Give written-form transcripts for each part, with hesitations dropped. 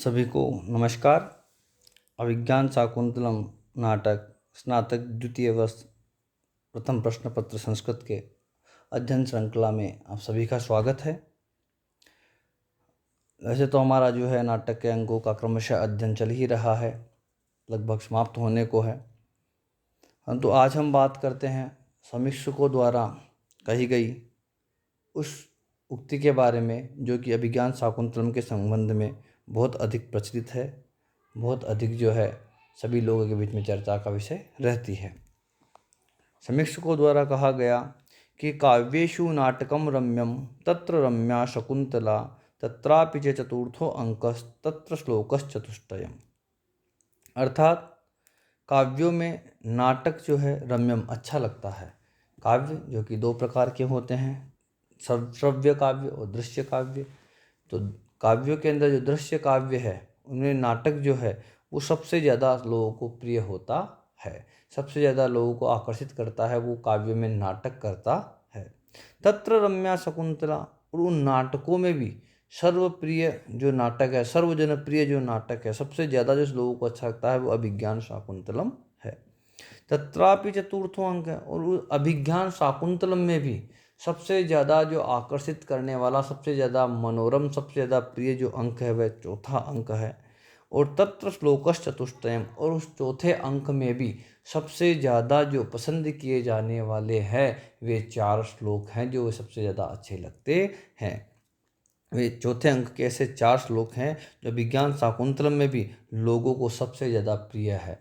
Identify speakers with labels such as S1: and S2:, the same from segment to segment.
S1: सभी को नमस्कार। अभिज्ञान शाकुंतलम नाटक स्नातक द्वितीय वर्ष प्रथम प्रश्न पत्र संस्कृत के अध्ययन श्रृंखला में आप सभी का स्वागत है। वैसे तो हमारा जो है नाटक के अंगों का क्रमशः अध्ययन चल ही रहा है, लगभग समाप्त होने को है। परंतु आज हम बात करते हैं समीक्षकों द्वारा कही गई उस उक्ति के बारे में जो कि अभिज्ञान शाकुंतलम के संबंध में बहुत अधिक प्रचलित है, बहुत अधिक जो है सभी लोगों के बीच में चर्चा का विषय रहती है। समीक्षकों द्वारा कहा गया कि काव्येषु नाटकम रम्यम तत्र रम्या शकुंतला तत्रापि च चतुर्थो अंकस तत्र श्लोकश्चतुष्टयम्। अर्थात काव्यों में नाटक जो है रम्यम अच्छा लगता है। काव्य जो कि दो प्रकार के होते हैं, श्रव्य काव्य और दृश्य काव्य। तो काव्यों के अंदर जो दृश्य काव्य है उनमें नाटक जो है वो सबसे ज़्यादा लोगों को प्रिय होता है, सबसे ज़्यादा लोगों को आकर्षित करता है, वो काव्य में नाटक करता है। तत्र रम्या शकुंतला, और उन नाटकों में भी सर्वप्रिय जो नाटक है, सर्वजनप्रिय जो नाटक है, सबसे ज़्यादा जो लोगों को अच्छा लगता है वो अभिज्ञान शाकुंतलम है। तत्रापि चतुर्थो अंक है, और उस अभिज्ञान शाकुंतलम में भी सबसे ज़्यादा जो आकर्षित करने वाला, सबसे ज़्यादा मनोरम, सबसे ज़्यादा प्रिय जो अंक है वह चौथा अंक है। और तत्र श्लोकश्चतुष्टयम्, और उस चौथे अंक में भी सबसे ज़्यादा जो पसंद किए जाने वाले हैं वे 4 श्लोक हैं जो सबसे ज़्यादा अच्छे लगते हैं। वे चौथे अंक के ऐसे 4 श्लोक हैं जो विज्ञान शाकुंतलम में भी लोगों को सबसे ज़्यादा प्रिय है।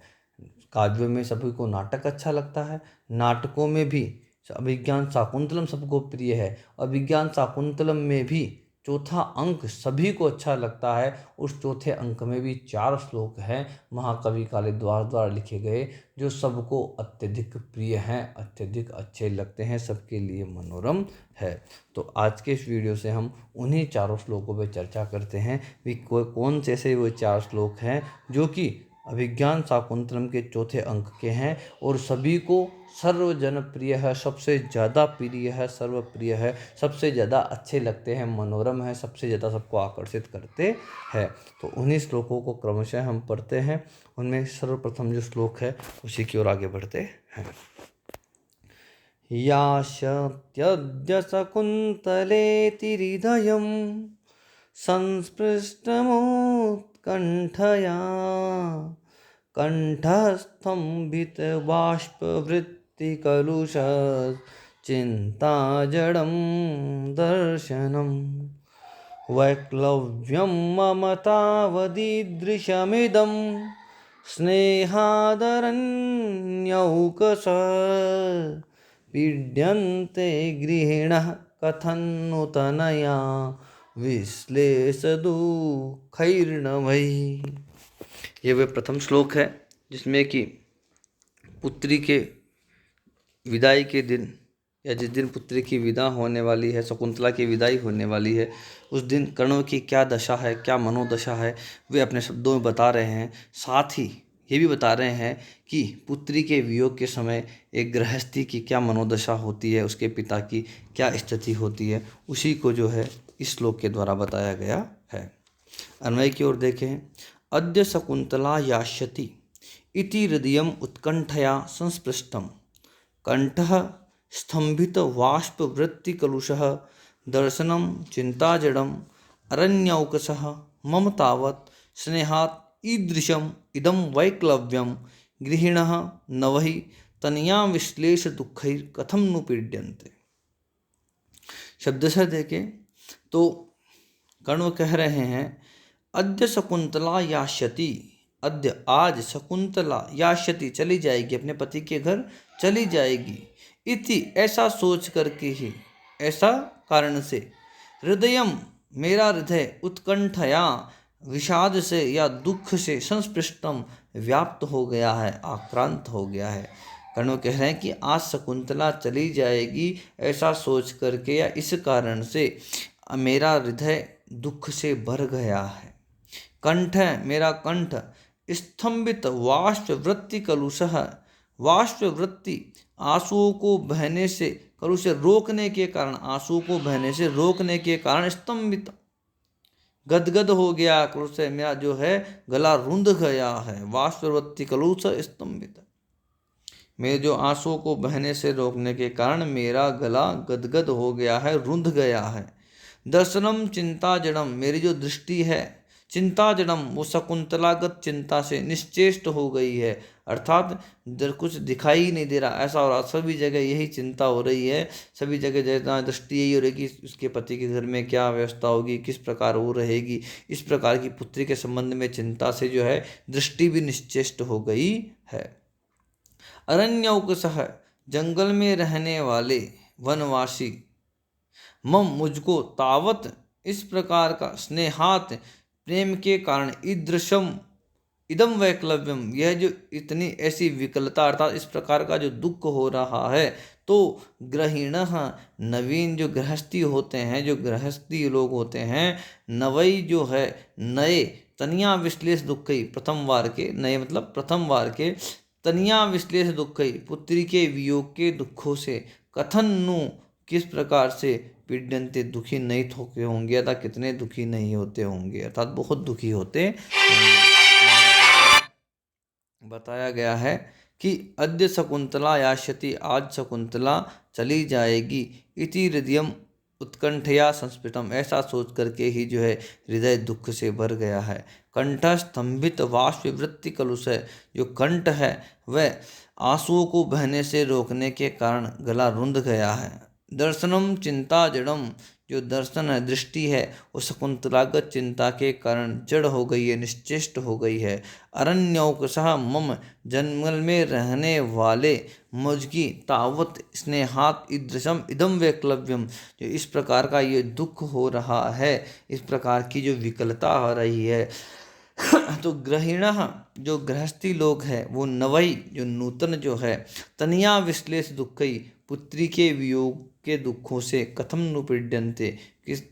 S1: काव्यों में सभी को नाटक अच्छा लगता है, नाटकों में भी अभिज्ञान शाकुंतलम सबको प्रिय है, और विज्ञान शाकुंतलम में भी चौथा अंक सभी को अच्छा लगता है। उस चौथे अंक में भी 4 श्लोक हैं महाकवि कालिदास द्वारा लिखे गए जो सबको अत्यधिक प्रिय हैं, अत्यधिक अच्छे लगते हैं, सबके लिए मनोरम है। तो आज के इस वीडियो से हम उन्हीं 4 श्लोकों पर चर्चा करते हैं कि कौन से ऐसे वो 4 श्लोक हैं जो कि अभिज्ञान शाकुंतलम के चौथे अंक के हैं और सभी को सर्वजनप्रिय है, सबसे ज़्यादा प्रिय है, सर्वप्रिय है, सबसे ज़्यादा अच्छे लगते हैं, मनोरम है, सबसे ज़्यादा सबको आकर्षित करते हैं। तो उन्हीं श्लोकों को क्रमशः हम पढ़ते हैं। उनमें सर्वप्रथम जो श्लोक है उसी की ओर आगे बढ़ते हैं। यास्यत्यद्य शकुन्तलेति हृदयं संस्पृष्टमुत्कण्ठया कण्ठस्थं दर्शनम् वैक्लव्यं मम तावदीदृशमिदं स्नेहादरण्यौकसा पीड्यन्ते गृहिणः कथन्नु तनया विश्लेषदुःखैर्नवैः। ये वह प्रथम श्लोक है जिसमें कि पुत्री के विदाई के दिन या जिस दिन पुत्री की विदा होने वाली है, शकुंतला की विदाई होने वाली है, उस दिन कर्णों की क्या दशा है, क्या मनोदशा है, वे अपने शब्दों में बता रहे हैं। साथ ही ये भी बता रहे हैं कि पुत्री के वियोग के समय एक गृहस्थी की क्या मनोदशा होती है, उसके पिता की क्या स्थिति होती है, उसी को जो है इस श्लोक के द्वारा बताया गया है। अन्वय की ओर देखें। अद्य शकुंतला यास्यति इति हृदयम् उत्कण्ठया संस्पृष्टं कंठः स्तंभित वाष्पवृत्तिकलुषः दर्शनं चिन्ताजडम् अरण्यौकसः मम तावत् स्नेहात् ईदृशम् इदं वैक्लव्यं गृहिणः नवहि तनया विश्लेष दुःखैः कथं नु पीड्यन्ते। शब्दशः देखें तो कर्ण कह रहे हैं अद्य शकुंतला यास्यति, अद्य आज शकुंतला यास्यति चली जाएगी, अपने पति के घर चली जाएगी। इति ऐसा सोच करके ही, ऐसा कारण से, हृदयम मेरा हृदय उत्कंठया विषाद से या दुख से, संस्पृष्टम व्याप्त हो गया है, आक्रांत हो गया है। कर्ण कह रहे हैं कि आज शकुंतला चली जाएगी, ऐसा सोच करके या इस कारण से मेरा हृदय दुख से भर गया है। कंठ है मेरा कंठ, स्तंभित वाष्पवृत्ति कलुषः, वाष्पवृत्ति आंसुओं को बहने से, कलुष रोकने के कारण, आंसुओं को बहने से रोकने के कारण स्तंभित गदगद हो गया क्रोध से, मेरा जो है गला रुंध गया है। वाष्पवृत्ति कलुष स्तंभित, मेरे जो आंसुओं को बहने से रोकने के कारण मेरा गला गदगद हो गया है, रुंध गया है। दर्शनम चिंता जड़म, मेरी जो दृष्टि है चिंता जड़म, वो शकुंतलागत चिंता से निश्चेष्ट हो गई है, अर्थात कुछ दिखाई ही नहीं दे रहा, ऐसा हो रहा। सभी जगह यही चिंता हो रही है, सभी जगह जहाँ दृष्टि यही हो रही कि उसके पति के घर में क्या व्यवस्था होगी, किस प्रकार वो रहेगी। इस प्रकार की पुत्री के संबंध में चिंता से जो है दृष्टि भी निश्चेष्ट हो गई है। अरण्यौकसः, जंगल में रहने वाले वनवासी, मम मुझको तावत इस प्रकार का स्नेहात प्रेम के कारण ईदृशम इदम वैकलव्यम, यह जो इतनी ऐसी विकलता अर्थात इस प्रकार का जो दुख हो रहा है, तो ग्रहिण, नवीन जो गृहस्थी होते हैं, जो गृहस्थी लोग होते हैं, नवई जो है नए, तनिया विश्लेष दुखई, प्रथम वार के नए मतलब प्रथम वार के, तनिया विश्लेष दुखई पुत्री के वियोग के दुखों से, कथन नु किस प्रकार से, पीड्यंते दुखी नहीं होते होंगे, अर्थात कितने दुखी नहीं होते होंगे, अर्थात बहुत दुखी होते होंगे। बताया गया है कि अद्य शकुंतला यास्यति, आज शकुंतला चली जाएगी, इति हृदयम उत्कंठया संस्फितम, ऐसा सोच करके ही जो है हृदय दुख से भर गया है। कंठ स्तंभित वाष्पवृत्ति कलुष है, जो कंठ है वह आंसुओं को बहने से रोकने के कारण गला रुंध गया है। दर्शनम चिंता जड़म, जो दर्शन है दृष्टि है वो शकुंतलागत चिंता के कारण जड़ हो गई है, निश्चेष्ट हो गई है। अरण्यौकसः मम, जंगल में रहने वाले मुझकी, तावत स्नेहात ईदृशम इदम वैक्लव्यम, जो इस प्रकार का ये दुख हो रहा है, इस प्रकार की जो विकलता हो रही है। तो ग्रहिण, जो गृहस्थी लोग हैं वो नवई, जो नूतन जो है, तनिया विश्लेष दुखई, पुत्री के वियोग के दुखों से, कथम नुपीड्यन्ते,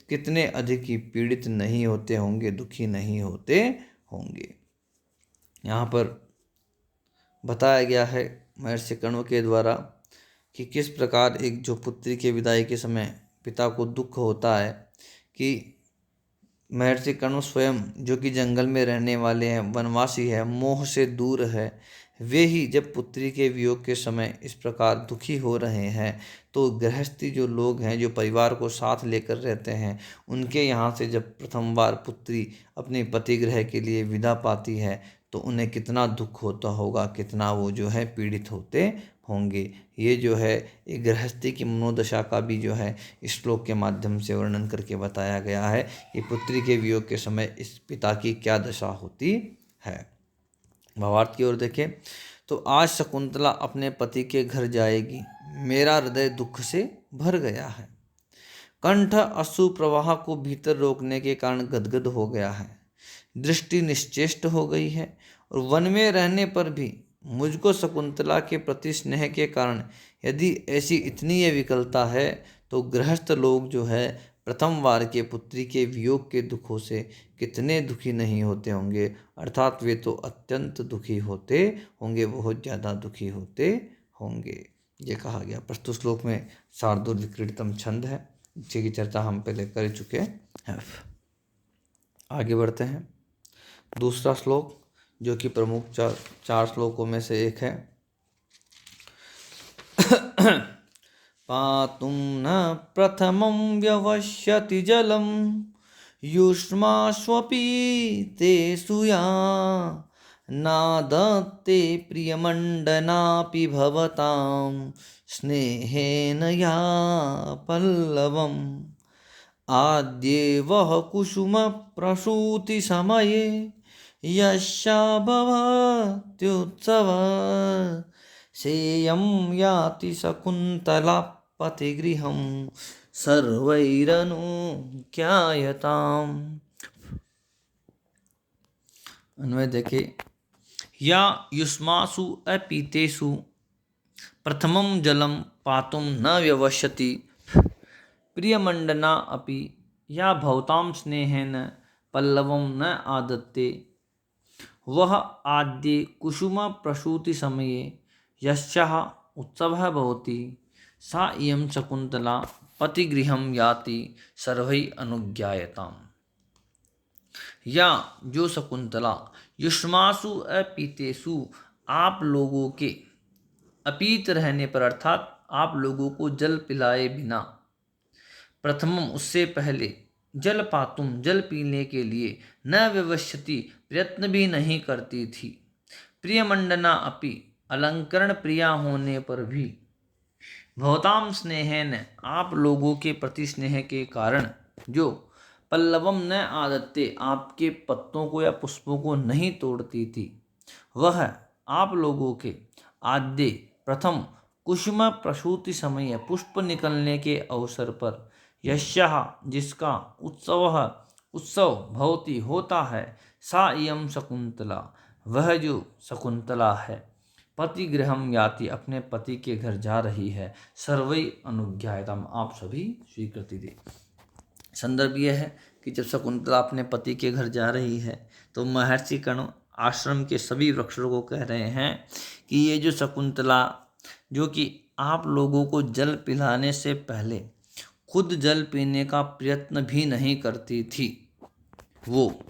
S1: कितने अधिक ही पीड़ित नहीं होते होंगे, दुखी नहीं होते होंगे। यहाँ पर बताया गया है महर्षि कण्व के द्वारा कि किस प्रकार एक जो पुत्री के विदाई के समय पिता को दुख होता है, कि महर्षि कण्व स्वयं जो कि जंगल में रहने वाले हैं, वनवासी है, मोह से दूर है, वे ही जब पुत्री के वियोग के समय इस प्रकार दुखी हो रहे हैं, तो गृहस्थी जो लोग हैं, जो परिवार को साथ लेकर रहते हैं, उनके यहाँ से जब प्रथम बार पुत्री अपने पति गृह के लिए विदा पाती है, तो उन्हें कितना दुख होता होगा, कितना वो जो है पीड़ित होते होंगे। ये जो है एक गृहस्थी की मनोदशा का भी जो है इस श्लोक के माध्यम से वर्णन करके बताया गया है कि पुत्री के वियोग के समय इस पिता की क्या दशा होती है। भावार्थ की ओर देखें तो आज शकुंतला अपने पति के घर जाएगी, मेरा हृदय दुख से भर गया है। कंठ अश्रु प्रवाह को भीतर रोकने के कारण गदगद हो गया है, दृष्टि निश्चेष्ट हो गई है, और वन में रहने पर भी मुझको शकुंतला के प्रति स्नेह के कारण यदि ऐसी इतनी ये विकलता है, तो गृहस्थ लोग जो है प्रथम वार के पुत्री के वियोग के दुखों से कितने दुखी नहीं होते होंगे, अर्थात वे तो अत्यंत दुखी होते होंगे, बहुत ज़्यादा दुखी होते होंगे। ये कहा गया। प्रस्तुत श्लोक में शार्दूल विक्रीडितम छंद है, जिसकी चर्चा हम पहले कर चुके हैं। आगे बढ़ते हैं। दूसरा श्लोक जो कि प्रमुख चार श्लोकों में से एक है। पातुं न प्रथमं व्यवस्यति जलम युष्मास्वपि ते सूया नादत्ते प्रियमण्डनापि भवतां स्नेहेन या पल्लवम् आद्येवः कुसुम प्रसूति समये यस्या भवत्युत्सवः सेयं याति शकुन्तला पतिगृहं सर्वैरनुज्ञायताम्। अन्वय देखिए। या युष्मासु अपीतेषु प्रथमं जलं पातुं न व्यवस्यति प्रियमण्डना अपि या भवतां स्नेहेन पल्लवं न आदत्ते वह आद्ये कुसुम प्रसूति समये यस्याः उत्सवः भवति सा इयं शकुन्तला पतिगृहं याति सर्वैः अनुज्ञायताम्। या जो शकुंतला युष्मासु अपीतेषु आप लोगों के अपीत रहने पर अर्थात आप लोगों को जल पिलाए बिना प्रथमम उससे पहले जल पातुम जल पीने के लिए न व्यवस्यति प्रयत्न भी नहीं करती थी। प्रियमंडना अपि अलंकरण प्रिया होने पर भी भवताम स्नेहन आप लोगों के प्रति स्नेह के कारण जो पल्लवम न आदत्ते आपके पत्तों को या पुष्पों को नहीं तोड़ती थी, वह आप लोगों के आद्य प्रथम कुसुम प्रसूति समय पुष्प निकलने के अवसर पर यस्याः जिसका उत्सव भवति होता है, सा इयं शकुंतला वह जो शकुंतला है, पति गृहम याति अपने पति के घर जा रही है, सर्वै अनुज्ञायताम आप सभी स्वीकृति दे। संदर्भ यह है कि जब शकुंतला अपने पति के घर जा रही है तो महर्षि कर्ण आश्रम के सभी वृक्षों को कह रहे हैं कि ये जो शकुंतला जो कि आप लोगों को जल पिलाने से पहले खुद जल पीने का प्रयत्न भी नहीं करती थी, वो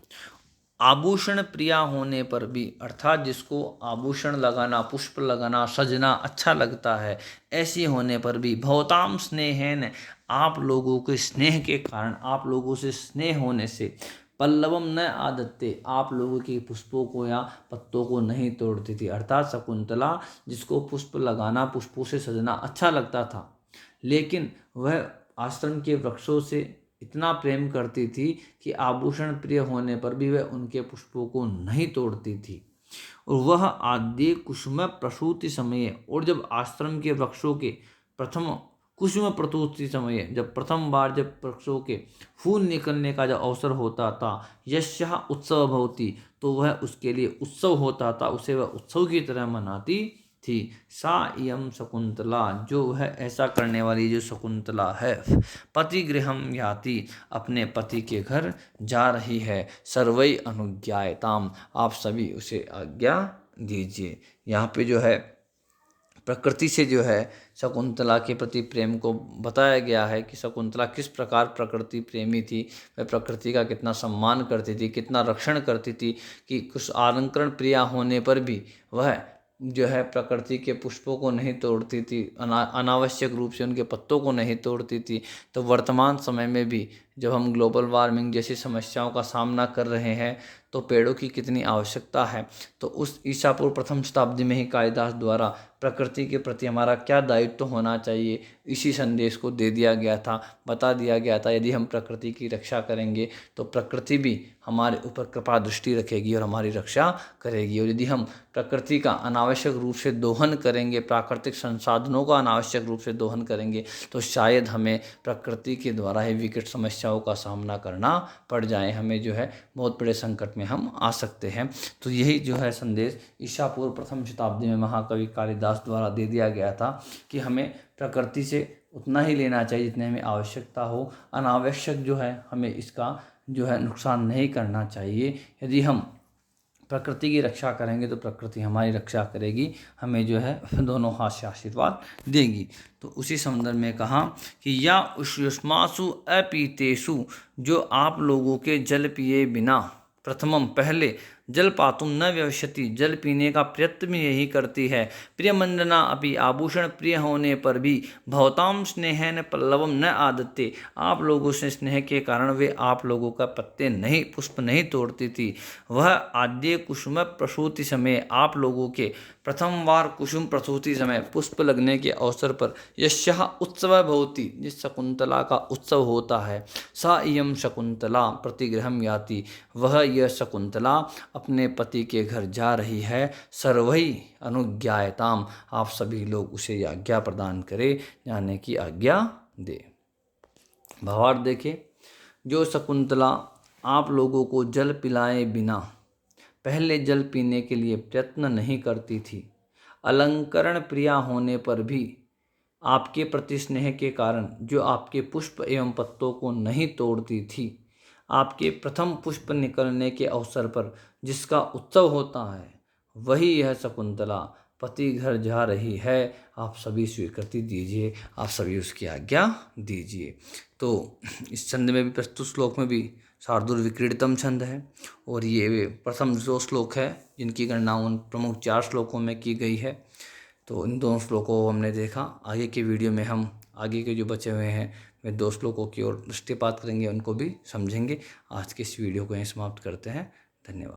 S1: आभूषण प्रिया होने पर भी अर्थात जिसको आभूषण लगाना पुष्प लगाना सजना अच्छा लगता है, ऐसी होने पर भी भवताम स्नेहन आप लोगों के स्नेह के कारण आप लोगों से स्नेह होने से पल्लवम न आदत्ते आप लोगों के पुष्पों को या पत्तों को नहीं तोड़ती थी। अर्थात शकुंतला जिसको पुष्प लगाना पुष्पों से सजना अच्छा लगता था, लेकिन वह आश्रम के वृक्षों से इतना प्रेम करती थी कि आभूषण प्रिय होने पर भी वह उनके पुष्पों को नहीं तोड़ती थी। और वह आद्य कुसुम प्रसूति समय और जब आश्रम के वृक्षों के प्रथम कुसुम प्रसूति समय जब प्रथम बार जब वृक्षों के फूल निकलने का जब अवसर होता था, यस्याः उत्सव भवति तो वह उसके लिए उत्सव होता था, उसे वह उत्सव की तरह मनाती थी। सा इयं शकुंतला जो है ऐसा करने वाली जो शकुंतला है, पति गृहम याति अपने पति के घर जा रही है, सर्वै अनुज्ञायताम आप सभी उसे आज्ञा दीजिए। यहाँ पे जो है प्रकृति से जो है शकुंतला के प्रति प्रेम को बताया गया है कि शकुंतला किस प्रकार प्रकृति प्रेमी थी, वह प्रकृति का कितना सम्मान करती थी, कितना रक्षण करती थी कि कुछ अलंकरण प्रिया होने पर भी वह जो है प्रकृति के पुष्पों को नहीं तोड़ती थी, अनावश्यक रूप से उनके पत्तों को नहीं तोड़ती थी। तो वर्तमान समय में भी जब हम ग्लोबल वार्मिंग जैसी समस्याओं का सामना कर रहे हैं तो पेड़ों की कितनी आवश्यकता है। तो उस ईसा पूर्व प्रथम शताब्दी में ही कालिदास द्वारा प्रकृति के प्रति हमारा क्या दायित्व होना चाहिए, इसी संदेश को दे दिया गया था, बता दिया गया था। यदि हम प्रकृति की रक्षा करेंगे तो प्रकृति भी हमारे ऊपर कृपा दृष्टि रखेगी और हमारी रक्षा करेगी। और यदि हम प्रकृति का अनावश्यक रूप से दोहन करेंगे, प्राकृतिक संसाधनों का अनावश्यक रूप से दोहन करेंगे, तो शायद हमें प्रकृति के द्वारा ही विकट समस्याओं का सामना करना पड़ जाए, हमें जो है बहुत बड़े संकट में हम आ सकते हैं। तो यही जो है संदेश ईसा पूर्व प्रथम शताब्दी में महाकवि कालिदास द्वारा दे दिया गया था कि हमें प्रकृति से उतना ही लेना चाहिए जितने हमें आवश्यकता हो, अनावश्यक जो है हमें इसका जो है नुकसान नहीं करना चाहिए। यदि हम प्रकृति की रक्षा करेंगे तो प्रकृति हमारी रक्षा करेगी, हमें जो है दोनों हाथ से आशीर्वाद देगी। तो उसी संदर्भ में कहा कि या उष्मासु अपीतेषु जो आप लोगों के जल पिए बिना प्रथमम पहले जल पातुम न व्यवस्यति जल पीने का प्रयत्न भी यही करती है। प्रियमंडना अपि आभूषण प्रिय होने पर भी भवताम स्नेहन पल्लवम न आदत्ते आप लोगों से स्नेह के कारण वे आप लोगों का पत्ते नहीं पुष्प नहीं तोड़ती थी। वह आद्य कुसुम प्रसूति समय आप लोगों के प्रथम बार कुसुम प्रसूति समय पुष्प लगने के अवसर पर यस्याः उत्सव भवति जिस शकुंतला का उत्सव होता है, सा इयं शकुंतला प्रतिगृहम याति वह यह शकुंतला अपने पति के घर जा रही है, सर्वै अनुज्ञायताम आप सभी लोग उसे आज्ञा प्रदान करें, जाने की आज्ञा दे। भावार्थ देखें, जो शकुंतला आप लोगों को जल पिलाए बिना पहले जल पीने के लिए प्रयत्न नहीं करती थी, अलंकरण प्रिया होने पर भी आपके प्रति स्नेह के कारण जो आपके पुष्प एवं पत्तों को नहीं तोड़ती थी, आपके प्रथम पुष्प निकलने के अवसर पर जिसका उत्सव होता है, वही यह शकुंतला पति घर जा रही है, आप सभी स्वीकृति दीजिए, आप सभी उसकी आज्ञा दीजिए। तो इस छंद में भी प्रस्तुत श्लोक में भी शार्दूलविक्रीडितम छंद है और ये प्रथम जो श्लोक है जिनकी गणना उन प्रमुख 4 श्लोकों में की गई है। तो इन 2 श्लोकों को हमने देखा। आगे की वीडियो में हम आगे के जो बचे हुए हैं वे 2 श्लोकों की ओर दृष्टिपात करेंगे, उनको भी समझेंगे। आज के इस वीडियो को यहीं समाप्त करते हैं। धन्यवाद।